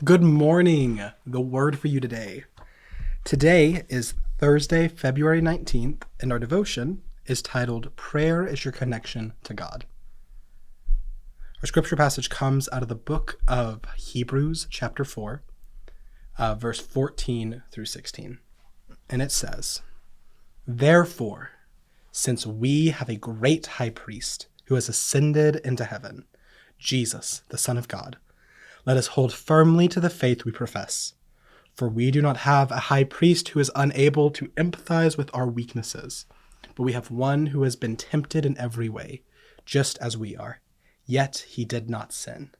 Good morning. The word for you today. Today is Thursday, February 19th, and our devotion is titled Prayer is Your Connection to God. Our scripture passage comes out of the book of Hebrews, chapter 4, verse 14 through 16. And it says, "Therefore, since we have a great high priest who has ascended into heaven, Jesus, the Son of God, let us hold firmly to the faith we profess. For we do not have a high priest who is unable to empathize with our weaknesses, but we have one who has been tempted in every way, just as we are, yet he did not sin.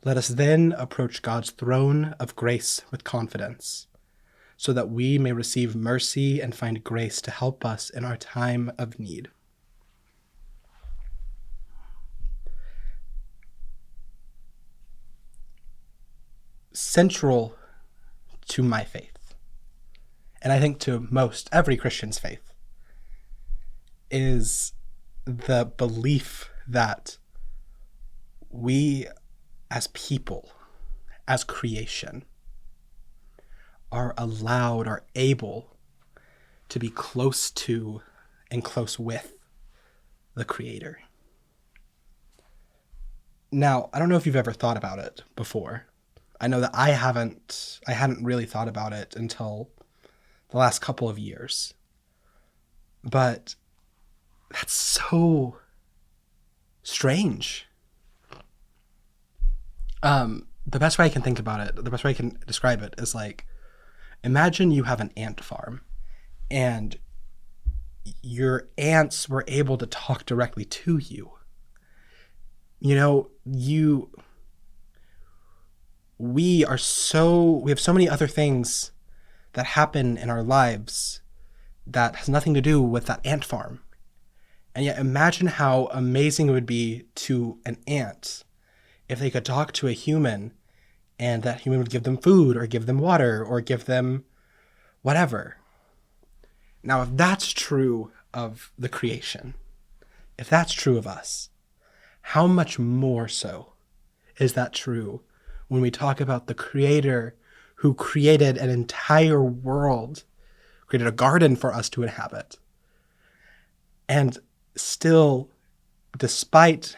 Let us then approach God's throne of grace with confidence, so that we may receive mercy and find grace to help us in our time of need." Central to my faith, and I think to most every Christian's faith, is the belief that we as people, as creation, are allowed, are able to be close to and close with the Creator. Now, I don't know if you've ever thought about it before. I know that I hadn't really thought about it until the last couple of years. But that's so strange. The best way I can think about it, the best way I can describe it is like, imagine you have an ant farm and your ants were able to talk directly to you. We have so many other things that happen in our lives that has nothing to do with that ant farm. And yet imagine how amazing it would be to an ant if they could talk to a human and that human would give them food or give them water or give them whatever. Now, if that's true of the creation, if that's true of us, how much more so is that true when we talk about the Creator who created an entire world, created a garden for us to inhabit, and still, despite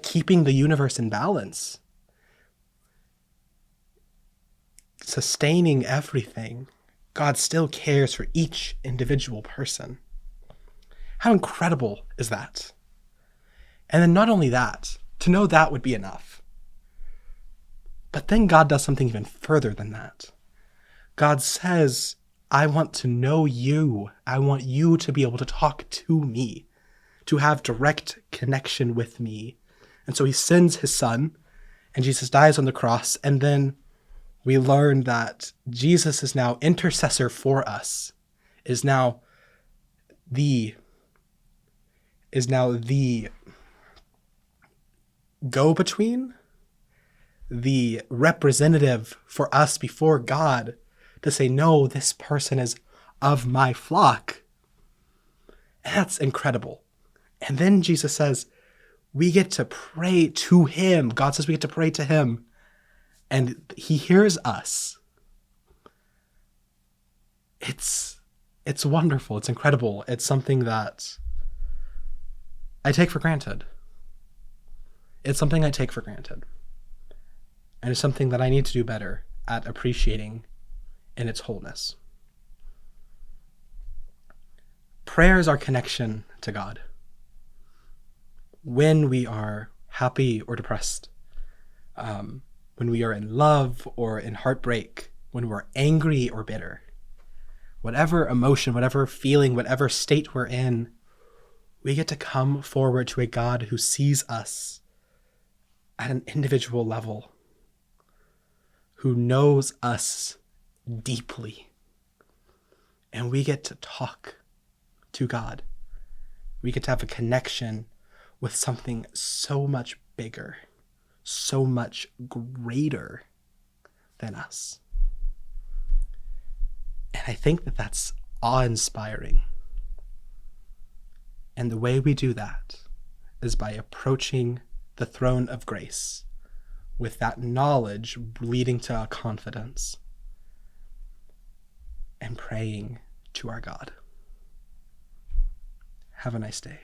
keeping the universe in balance, sustaining everything, God still cares for each individual person. How incredible is that? And then not only that, to know that would be enough. But then God does something even further than that. God says, I want to know you. I want you to be able to talk to me, to have direct connection with me. And so he sends his son, and Jesus dies on the cross, and then we learn that Jesus is now intercessor for us, is now the go-between, the representative for us before God to say, no, this person is of my flock. And that's incredible. And then Jesus says, we get to pray to him. God says we get to pray to him. And he hears us. It's wonderful. It's incredible. It's something that I take for granted. It's something I take for granted. And it's something that I need to do better at appreciating in its wholeness. Prayer is our connection to God. When we are happy or depressed, when we are in love or in heartbreak, when we're angry or bitter, whatever emotion, whatever feeling, whatever state we're in, we get to come forward to a God who sees us at an individual level, who knows us deeply. And we get to talk to God. We get to have a connection with something so much bigger, so much greater than us. And I think that that's awe-inspiring. And the way we do that is by approaching the throne of grace with that knowledge leading to confidence, and praying to our God. Have a nice day.